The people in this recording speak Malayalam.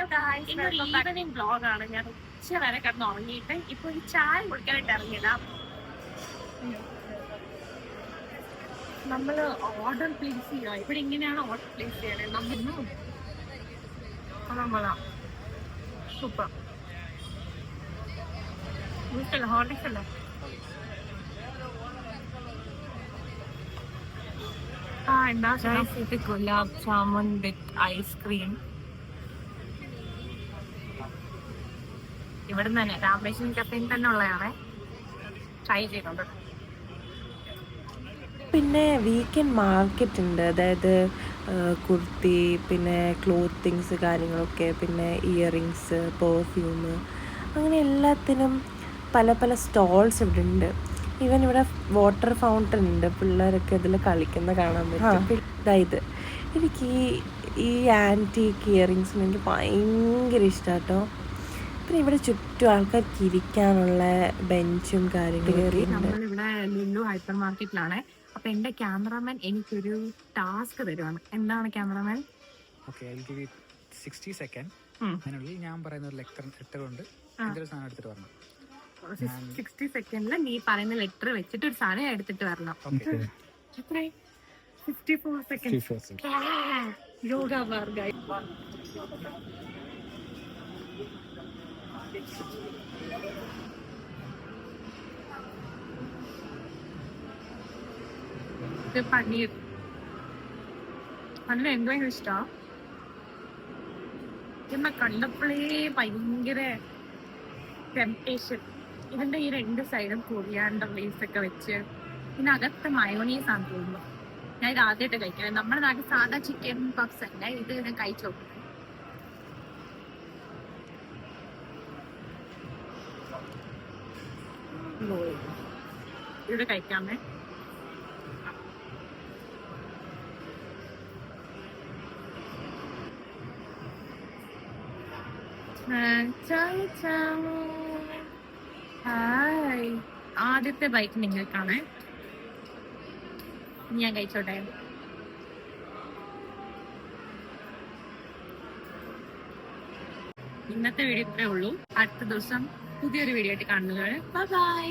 ഈവനിങ് ബ്ലോഗാണ്. ഞാൻ ഉച്ച വരെ കിടന്ന് ഉറങ്ങിയിട്ട് ഇപ്പൊ ഒരു ചായ കുടിക്കാനായിട്ട് ഇറങ്ങിയതാ. നമ്മള് ഓർഡർ പ്ലേസ് ചെയ്യുക. ഇവിടെ ഇങ്ങനെയാണ് ഓർഡർ പ്ലേസ് ചെയ്യണേ. നമ്മളാ സൂപ്പർ ഹോർലിക്സ് അല്ലേ? ഇത് ഗുലാബ് ജാമുൻ വിത്ത് ഐസ്ക്രീം. ഇവിടെ തന്നെ രാമേശ്വരം കഫേയിൽ തന്നെ ഉള്ളതാണ്. ട്രൈ ചെയ്തോണ്ട്. പിന്നെ വീക്കെൻഡ് മാർക്കറ്റ് ഉണ്ട്, അതായത് കുർത്തി, പിന്നെ ക്ലോത്തിങ്സ് കാര്യങ്ങളൊക്കെ, പിന്നെ ഇയറിങ്സ്, പെർഫ്യൂം, അങ്ങനെ എല്ലാത്തിനും പല പല സ്റ്റോൾസ് ഇവിടെ ഉണ്ട്. ഈവൻ ഇവിടെ വാട്ടർ ഫൗണ്ടൻ ഉണ്ട്, പിള്ളേരൊക്കെ ഇതിൽ കളിക്കുന്ന കാണാൻ പറ്റും. ഇതായത് എനിക്ക് ഈ ആൻറ്റീക്ക് ഇയറിങ്സിന് എനിക്ക് ഭയങ്കര ഇഷ്ടമാണ് കേട്ടോ. പിന്നെ ഇവിടെ ചുറ്റും ആൾക്കാർക്ക് ഇരിക്കാനുള്ള ബെഞ്ചും കാര്യങ്ങളും. നമ്മളിവിടെ ലുലു ഹൈപ്പർ മാർക്കറ്റിലാണ്. അപ്പൊ എന്റെ ക്യാമറാമാൻ എനിക്കൊരു ടാസ്ക് തരുവാണ്. എന്താണ് ക്യാമറാമാൻ? ഓക്കെ, 60 സെക്കൻഡ് അതിനുള്ളിൽ ഞാൻ പറയുന്ന ഒരു ലെറ്റർ കൊണ്ട് എന്തൊരു സാധനം എടുത്തിട്ട് വരണം. 60 സെക്കൻഡിൽ നീ പറയുന്ന ലെറ്റർ വെച്ചിട്ട് ഒരു സാധനം എടുത്തിട്ട് വരണം. 54 സെക്കൻഡ്. യോഗ മാർഗ. പനീർ അതിന് എന്തോ ഇഷ്ടമാണ്. എന്നെ കണ്ടപ്പോഴേ ഭയങ്കര ടെംപ്റ്റേഷൻ. ഇതിന്റെ ഈ രണ്ട് സൈഡും കൊറിയാണ്ടർ ലീവ്സ് ഒക്കെ വെച്ച് പിന്നെ അകത്ത് മയോണീസ് ആണ് തോന്നുന്നു. ഞാൻ ഇത് ആദ്യമായിട്ട് കഴിക്കുന്നത്. നമ്മുടെ നാട്ടിൽ സാധാ ചിക്കൻ പഫ്സ് അല്ല, ഇത് ഞാൻ കഴിച്ചു നോക്കുന്നത്. ഇവിടെ കഴിക്കാമേ. ഹായ്, ആദ്യത്തെ ബൈക്ക് നിങ്ങൾക്കാണ്. ഞാൻ കഴിച്ചോട്ടെ. ഇന്നത്തെ വീഡിയോ ഇത്രേ ഉള്ളൂ. അടുത്ത ദിവസം പുതിയൊരു വീഡിയോ ആയിട്ട് കാണുന്നത്. Bye bye.